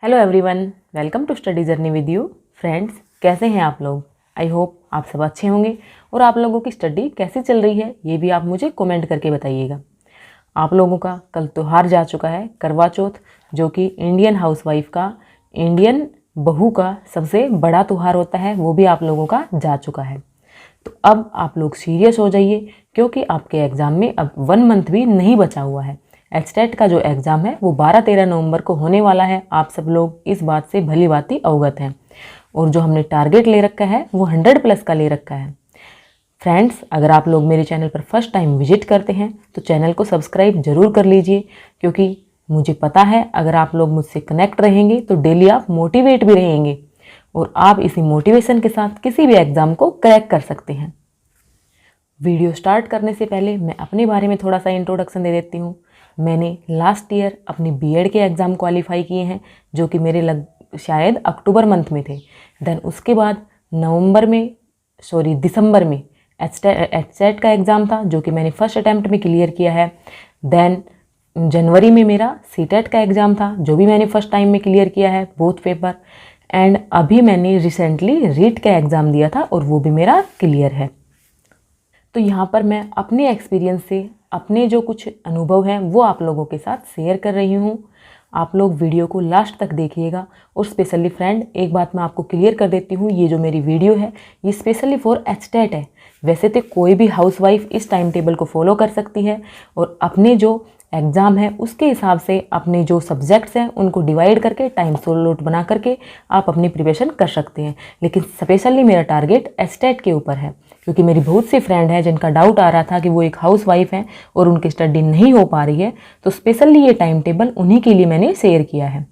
Hello everyone, welcome to study journey with you. Friends, कैसे हैं आप लोग? आई होप आप सब अच्छे होंगे। और आप लोगों की स्टडी कैसी चल रही है ये भी आप मुझे कमेंट करके बताइएगा। आप लोगों का कल त्यौहार जा चुका है करवा चौथ, जो कि इंडियन हाउसवाइफ का, इंडियन बहू का सबसे बड़ा त्यौहार होता है, वो भी आप लोगों का जा चुका है। तो अब आप लोग सीरियस हो जाइए, क्योंकि आपके एग्ज़ाम में अब 1 मंथ भी नहीं बचा हुआ है। एचटेट का जो एग्ज़ाम है वो 12-13 नवंबर को होने वाला है। आप सब लोग इस बात से भली भांति अवगत हैं। और जो हमने टारगेट ले रखा है वो 100+ का ले रखा है। फ्रेंड्स, अगर आप लोग मेरे चैनल पर फर्स्ट टाइम विजिट करते हैं तो चैनल को सब्सक्राइब ज़रूर कर लीजिए, क्योंकि मुझे पता है अगर आप लोग मुझसे कनेक्ट रहेंगे तो डेली आप मोटिवेट भी रहेंगे और आप इसी मोटिवेशन के साथ किसी भी एग्ज़ाम को क्रैक कर सकते हैं। वीडियो स्टार्ट करने से पहले मैं अपने बारे में थोड़ा सा इंट्रोडक्शन दे देती हूँ। मैंने लास्ट ईयर अपनी बीएड के एग्ज़ाम क्वालिफाई किए हैं, जो कि मेरे शायद अक्टूबर मंथ में थे। देन उसके बाद दिसंबर में एचसेट का एग्ज़ाम था, जो कि मैंने फर्स्ट अटैम्प्ट में क्लियर किया है। देन जनवरी में मेरा सीटेट का एग्ज़ाम था, जो भी मैंने फर्स्ट टाइम में क्लियर किया है, बोथ पेपर। एंड अभी मैंने रिसेंटली रीट का एग्ज़ाम दिया था और वो भी मेरा क्लियर है। तो यहाँ पर मैं अपने एक्सपीरियंस से अपने जो कुछ अनुभव हैं वो आप लोगों के साथ शेयर कर रही हूँ। आप लोग वीडियो को लास्ट तक देखिएगा। और स्पेशली फ्रेंड, एक बात मैं आपको क्लियर कर देती हूँ, ये जो मेरी वीडियो है ये स्पेशली फॉर एचटेट है। वैसे तो कोई भी हाउसवाइफ इस टाइम टेबल को फॉलो कर सकती है और अपने जो एग्ज़ाम है उसके हिसाब से अपने जो सब्जेक्ट्स हैं उनको डिवाइड करके टाइम स्लॉट बना करके आप अपनी प्रिपरेशन कर सकते हैं। लेकिन स्पेशली मेरा टारगेट एचटेट के ऊपर है, क्योंकि मेरी बहुत सी फ्रेंड है जिनका डाउट आ रहा था कि वो एक हाउसवाइफ है और उनकी स्टडी नहीं हो पा रही है। तो स्पेशली ये टाइम टेबल उन्हीं के लिए मैंने शेयर किया है।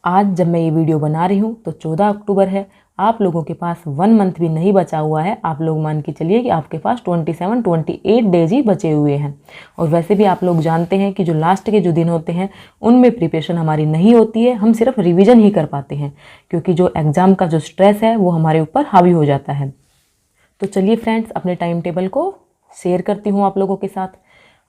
आज जब मैं ये वीडियो बना रही हूँ तो 14 अक्टूबर है। आप लोगों के पास 1 मंथ भी नहीं बचा हुआ है। आप लोग मान के चलिए कि आपके पास 27-28 डेज ही बचे हुए हैं। और वैसे भी आप लोग जानते हैं कि जो लास्ट के जो दिन होते हैं उनमें प्रिपरेशन हमारी नहीं होती है, हम सिर्फ रिविज़न ही कर पाते हैं, क्योंकि जो एग्ज़ाम का जो स्ट्रेस है वो हमारे ऊपर हावी हो जाता है। तो चलिए फ्रेंड्स, अपने टाइम टेबल को शेयर करती हूँ आप लोगों के साथ।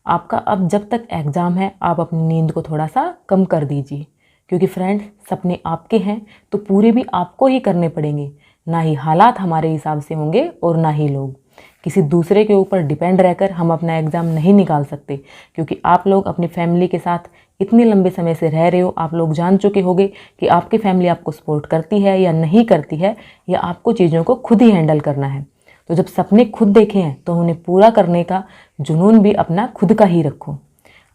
आपका अब जब तक एग्ज़ाम है आप अपनी नींद को थोड़ा सा कम कर दीजिए, क्योंकि फ्रेंड्स सपने आपके हैं तो पूरे भी आपको ही करने पड़ेंगे। ना ही हालात हमारे हिसाब से होंगे और ना ही लोग। किसी दूसरे के ऊपर डिपेंड रहकर हम अपना एग्ज़ाम नहीं निकाल सकते, क्योंकि आप लोग अपनी फैमिली के साथ इतने लंबे समय से रह रहे हो। आप लोग जान चुके होंगे कि आपकी फैमिली आपको सपोर्ट करती है या नहीं करती है, या आपको चीज़ों को खुद ही हैंडल करना है। तो जब सपने खुद देखे हैं तो उन्हें पूरा करने का जुनून भी अपना खुद का ही रखो।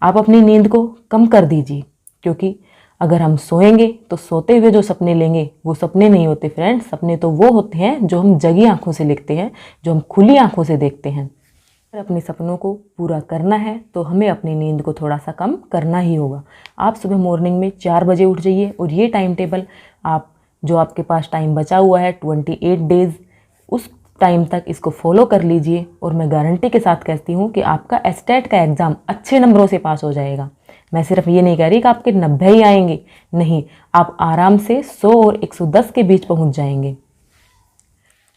आप अपनी नींद को कम कर दीजिए, क्योंकि अगर हम सोएंगे तो सोते हुए जो सपने लेंगे वो सपने नहीं होते फ्रेंड्स। सपने तो वो होते हैं जो हम जगी आंखों से लिखते हैं, जो हम खुली आंखों से देखते हैं। अगर अपने सपनों को पूरा करना है तो हमें अपनी नींद को थोड़ा सा कम करना ही होगा। आप सुबह मॉर्निंग में 4 बजे उठ जाइए और ये टाइम टेबल आप, जो आपके पास टाइम बचा हुआ है 28 डेज़, उस टाइम तक इसको फॉलो कर लीजिए। और मैं गारंटी के साथ कहती हूँ कि आपका एचटेट का एग्ज़ाम अच्छे नंबरों से पास हो जाएगा। मैं सिर्फ ये नहीं कह रही कि आपके 90 ही आएंगे, नहीं, आप आराम से 100 और 110 के बीच पहुँच जाएंगे।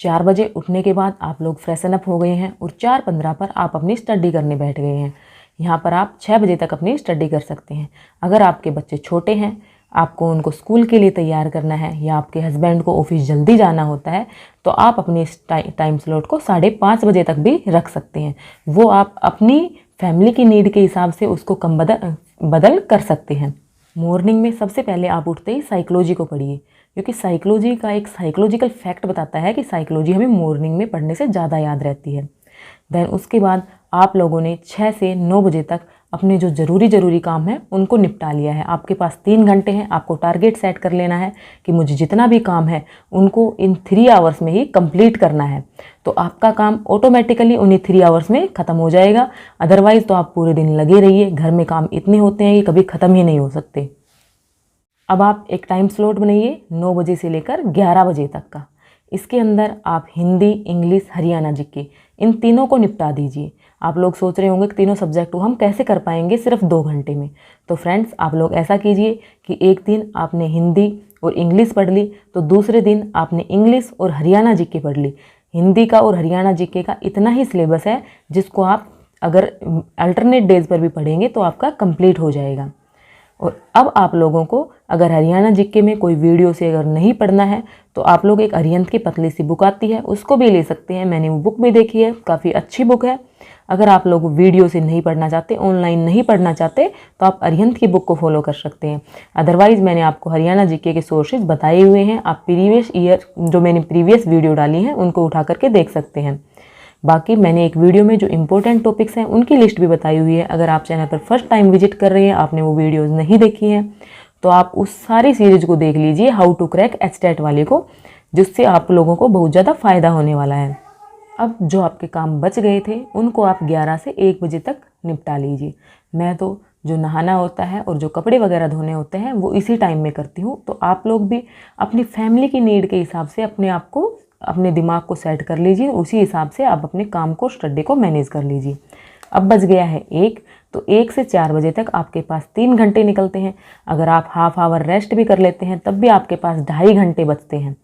4 बजे उठने के बाद आप लोग फ्रेशन अप हो गए हैं और 4:15 पर आप अपनी स्टडी करने बैठ गए हैं। यहाँ पर आप 6 बजे तक अपनी स्टडी कर सकते हैं। अगर आपके बच्चे छोटे हैं, आपको उनको स्कूल के लिए तैयार करना है, या आपके हस्बैंड को ऑफिस जल्दी जाना होता है, तो आप अपने टाइम स्लॉट को 5:30 बजे तक भी रख सकते हैं। वो आप अपनी फैमिली की नीड के हिसाब से उसको कम बदल कर सकते हैं। मॉर्निंग में सबसे पहले आप उठते ही साइकोलॉजी को पढ़िए, क्योंकि साइकोलॉजी का एक साइकोलॉजिकल फैक्ट बताता है कि साइकोलॉजी हमें मॉर्निंग में पढ़ने से ज़्यादा याद रहती है। देन उसके बाद आप लोगों ने 6 से 9 बजे तक अपने जो ज़रूरी काम है उनको निपटा लिया है। आपके पास 3 घंटे हैं। आपको टारगेट सेट कर लेना है कि मुझे जितना भी काम है उनको इन 3 आवर्स में ही कंप्लीट करना है। तो आपका काम ऑटोमेटिकली उन्हीं 3 आवर्स में ख़त्म हो जाएगा। अदरवाइज़ तो आप पूरे दिन लगे रहिए। घर में काम इतने होते हैं कि कभी ख़त्म ही नहीं हो सकते। अब आप एक टाइम स्लॉट बनाइए 9 बजे से लेकर 11 बजे तक का। इसके अंदर आप हिंदी, इंग्लिश, हरियाणा जीके, इन तीनों को निपटा दीजिए। आप लोग सोच रहे होंगे कि तीनों सब्जेक्ट को हम कैसे कर पाएंगे सिर्फ 2 घंटे में। तो फ्रेंड्स, आप लोग ऐसा कीजिए कि एक दिन आपने हिंदी और इंग्लिश पढ़ ली, तो दूसरे दिन आपने इंग्लिश और हरियाणा जीके पढ़ ली। हिंदी का और हरियाणा जीके का इतना ही सिलेबस है जिसको आप अगर अल्टरनेट डेज पर भी पढ़ेंगे तो आपका कंप्लीट हो जाएगा। और अब आप लोगों को अगर हरियाणा जीके में कोई वीडियो से अगर नहीं पढ़ना है तो आप लोग एक अरिहंत की पतली सी बुक आती है उसको भी ले सकते हैं। मैंने वो बुक भी देखी है, काफ़ी अच्छी बुक है। अगर आप लोग वीडियो से नहीं पढ़ना चाहते, ऑनलाइन नहीं पढ़ना चाहते, तो आप अरिहंत की बुक को फॉलो कर सकते हैं। अदरवाइज़ मैंने आपको हरियाणा जीके के सोर्सेज बताए हुए हैं, आप प्रीवियस ईयर जो मैंने प्रीवियस वीडियो डाली हैं उनको उठा करके देख सकते हैं। बाकी मैंने एक वीडियो में जो इंपॉर्टेंट टॉपिक्स हैं उनकी लिस्ट भी बताई हुई है। अगर आप चैनल पर फर्स्ट टाइम विजिट कर रहे हैं, आपने वो वीडियोज़ नहीं देखी हैं, तो आप उस सारी सीरीज को देख लीजिए, हाउ टू क्रैक एचटेट वाले को, जिससे आप लोगों को बहुत ज़्यादा फ़ायदा होने वाला है। अब जो आपके काम बच गए थे उनको आप 11 से 1 बजे तक निपटा लीजिए। मैं तो जो नहाना होता है और जो कपड़े वगैरह धोने होते हैं वो इसी टाइम में करती हूँ। तो आप लोग भी अपनी फैमिली की नीड के हिसाब से अपने आप को, अपने दिमाग को सेट कर लीजिए, उसी हिसाब से आप अपने काम को, स्टडी को मैनेज कर लीजिए। अब बज गया है 1, तो 1 से 4 बजे तक आपके पास 3 घंटे निकलते हैं। अगर आप हाफ आवर रेस्ट भी कर लेते हैं तब भी आपके पास 2.5 घंटे बचते हैं।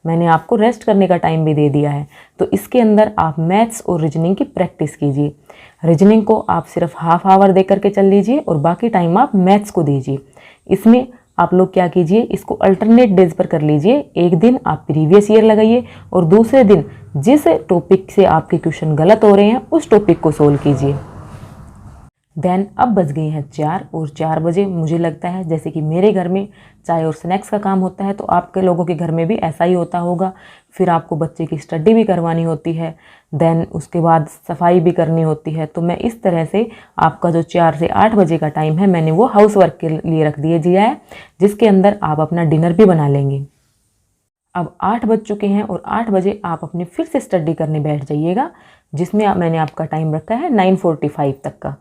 मैंने आपको रेस्ट करने का टाइम भी दे दिया है। तो इसके अंदर आप मैथ्स और रीजनिंग की प्रैक्टिस कीजिए। रीजनिंग को आप सिर्फ हाफ आवर दे करके चल लीजिए और बाकी टाइम आप मैथ्स को दीजिए। इसमें आप लोग क्या कीजिए, इसको अल्टरनेट डेज पर कर लीजिए। एक दिन आप प्रीवियस ईयर लगाइए और दूसरे दिन जिस टॉपिक से आपके क्वेश्चन गलत हो रहे हैं उस टॉपिक को सोल्व कीजिए। देन अब बज गए हैं 4 और 4 बजे मुझे लगता है जैसे कि मेरे घर में चाय और स्नैक्स का काम होता है तो आपके लोगों के घर में भी ऐसा ही होता होगा। फिर आपको बच्चे की स्टडी भी करवानी होती है, देन उसके बाद सफाई भी करनी होती है। तो मैं इस तरह से आपका जो 4 से 8 बजे का टाइम है मैंने वो हाउस वर्क के लिए रख दिया है, जिसके अंदर आप अपना डिनर भी बना लेंगे। अब 8 बज चुके हैं और 8 बजे आप अपनी फिर से स्टडी करने बैठ जाइएगा, जिसमें मैंने आपका टाइम रखा है 9:45 तक का।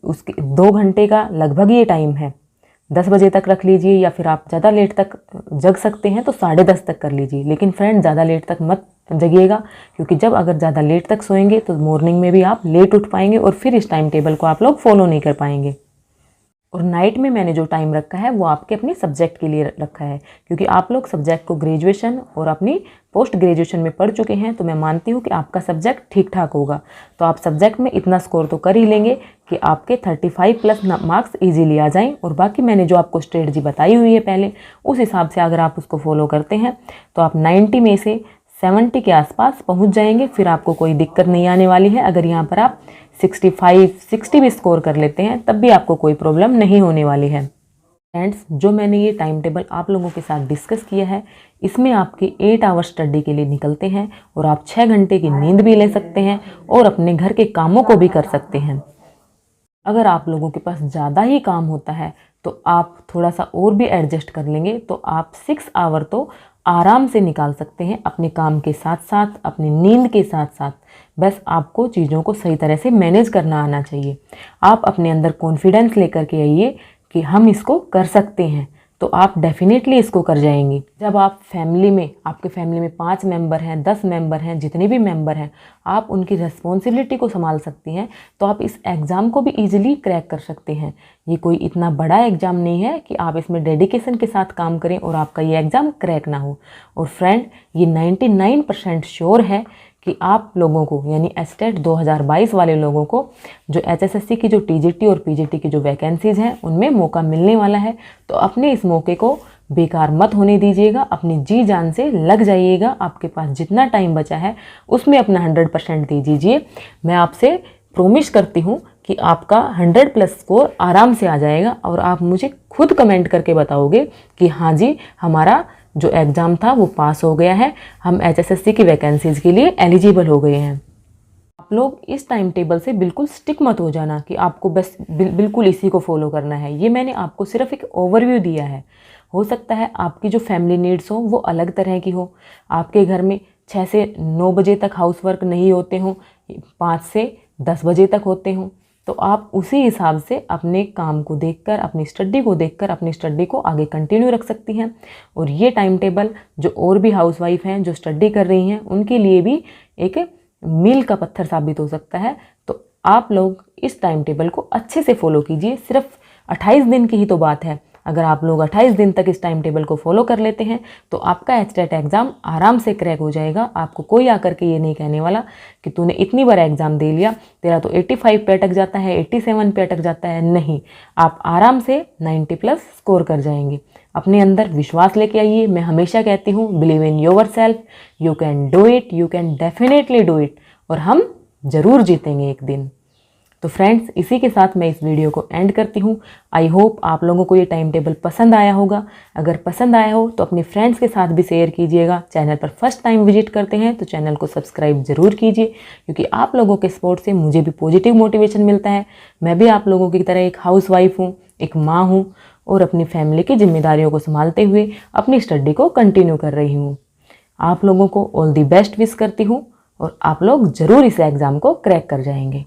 उसके 2 घंटे का लगभग ये टाइम है। 10 बजे तक रख लीजिए या फिर आप ज़्यादा लेट तक जग सकते हैं तो 10:30 तक कर लीजिए। लेकिन फ्रेंड ज़्यादा लेट तक मत जगिएगा, क्योंकि जब अगर ज़्यादा लेट तक सोएंगे तो मॉर्निंग में भी आप लेट उठ पाएंगे और फिर इस टाइम टेबल को आप लोग फॉलो नहीं कर पाएंगे। और नाइट में मैंने जो टाइम रखा है वो आपके अपने सब्जेक्ट के लिए रखा है, क्योंकि आप लोग सब्जेक्ट को ग्रेजुएशन और अपनी पोस्ट ग्रेजुएशन में पढ़ चुके हैं, तो मैं मानती हूँ कि आपका सब्जेक्ट ठीक ठाक होगा। तो आप सब्जेक्ट में इतना स्कोर तो कर ही लेंगे कि आपके 35+ मार्क्स इजीली आ जाएं। और बाकी मैंने जो आपको स्ट्रेटजी बताई हुई है पहले, उस हिसाब से अगर आप उसको फॉलो करते हैं तो आप 90 में से 70 के आसपास पहुँच जाएंगे। फिर आपको कोई दिक्कत नहीं आने वाली है। अगर यहाँ पर आप 65-60 भी स्कोर कर लेते हैं तब भी आपको कोई प्रॉब्लम नहीं होने वाली है। फ्रेंड्स, जो मैंने ये टाइम टेबल आप लोगों के साथ डिस्कस किया है, इसमें आपके 8 आवर स्टडी के लिए निकलते हैं और आप 6 घंटे की नींद भी ले सकते हैं और अपने घर के कामों को भी कर सकते हैं। अगर आप लोगों के पास ज़्यादा ही काम होता है तो आप थोड़ा सा और भी एडजस्ट कर लेंगे, तो आप 6 आवर तो आराम से निकाल सकते हैं अपने काम के साथ साथ, अपनी नींद के साथ साथ। बस आपको चीज़ों को सही तरह से मैनेज करना आना चाहिए। आप अपने अंदर कॉन्फिडेंस लेकर के आइए कि हम इसको कर सकते हैं, तो आप डेफिनेटली इसको कर जाएंगे। जब आप फैमिली में, आपके फैमिली में 5 मेंबर हैं, 10 मेंबर हैं, जितने भी मेंबर हैं, आप उनकी रिस्पॉन्सिबिलिटी को संभाल सकती हैं, तो आप इस एग्ज़ाम को भी इजीली क्रैक कर सकते हैं। ये कोई इतना बड़ा एग्ज़ाम नहीं है कि आप इसमें डेडिकेशन के साथ काम करें और आपका ये एग्ज़ाम क्रैक ना हो। और फ्रेंड, ये 99% श्योर है कि आप लोगों को, यानी एचटेट 2022 वाले लोगों को, जो एचएसएससी की जो टीजीटी और पीजीटी की जो वैकेंसीज़ हैं उनमें मौका मिलने वाला है। तो अपने इस मौके को बेकार मत होने दीजिएगा, अपनी जी जान से लग जाइएगा। आपके पास जितना टाइम बचा है उसमें अपना 100% दे दीजिए। मैं आपसे प्रॉमिस करती हूँ कि आपका 100+ स्कोर आराम से आ जाएगा और आप मुझे खुद कमेंट करके बताओगे कि हाँ जी, हमारा जो एग्ज़ाम था वो पास हो गया है, हम एचएसएससी की वैकेंसीज़ के लिए एलिजिबल हो गए हैं। आप लोग इस टाइम टेबल से बिल्कुल स्टिक मत हो जाना कि आपको बस बिल्कुल इसी को फॉलो करना है। ये मैंने आपको सिर्फ एक ओवरव्यू दिया है। हो सकता है आपकी जो फैमिली नीड्स हो वो अलग तरह की हो, आपके घर में 6 से 9 बजे तक हाउसवर्क नहीं होते हों, 5 से 10 बजे तक होते हों, तो आप उसी हिसाब से अपने काम को देखकर, अपनी स्टडी को देखकर अपनी स्टडी को आगे कंटिन्यू रख सकती हैं। और ये टाइम टेबल जो और भी हाउसवाइफ हैं जो स्टडी कर रही हैं उनके लिए भी एक मील का पत्थर साबित हो सकता है। तो आप लोग इस टाइम टेबल को अच्छे से फॉलो कीजिए। सिर्फ 28 दिन की ही तो बात है, अगर आप लोग 28 दिन तक इस टाइम टेबल को फॉलो कर लेते हैं तो आपका एचटेट एग्ज़ाम आराम से क्रैक हो जाएगा। आपको कोई आकर के ये नहीं कहने वाला कि तूने इतनी बार एग्ज़ाम दे लिया, तेरा तो 85 पे अटक जाता है, 87 पे अटक जाता है। नहीं, आप आराम से 90 प्लस स्कोर कर जाएंगे। अपने अंदर विश्वास लेके आइए। मैं हमेशा कहती हूँ, believe in your self, you can do it, you can definitely do it, और हम ज़रूर जीतेंगे एक दिन। तो फ्रेंड्स, इसी के साथ मैं इस वीडियो को एंड करती हूँ। आई होप आप लोगों को ये टाइम टेबल पसंद आया होगा। अगर पसंद आया हो तो अपने फ्रेंड्स के साथ भी शेयर कीजिएगा। चैनल पर फर्स्ट टाइम विजिट करते हैं तो चैनल को सब्सक्राइब ज़रूर कीजिए, क्योंकि आप लोगों के सपोर्ट से मुझे भी पॉजिटिव मोटिवेशन मिलता है। मैं भी आप लोगों की तरह एक हाउसवाइफ हूँ, एक माँ हूँ, और अपनी फैमिली की जिम्मेदारियों को संभालते हुए अपनी स्टडी को कंटिन्यू कर रही हूँ। आप लोगों को ऑल दी बेस्ट विश करती हूँ, और आप लोग ज़रूर इस एग्ज़ाम को क्रैक कर जाएंगे।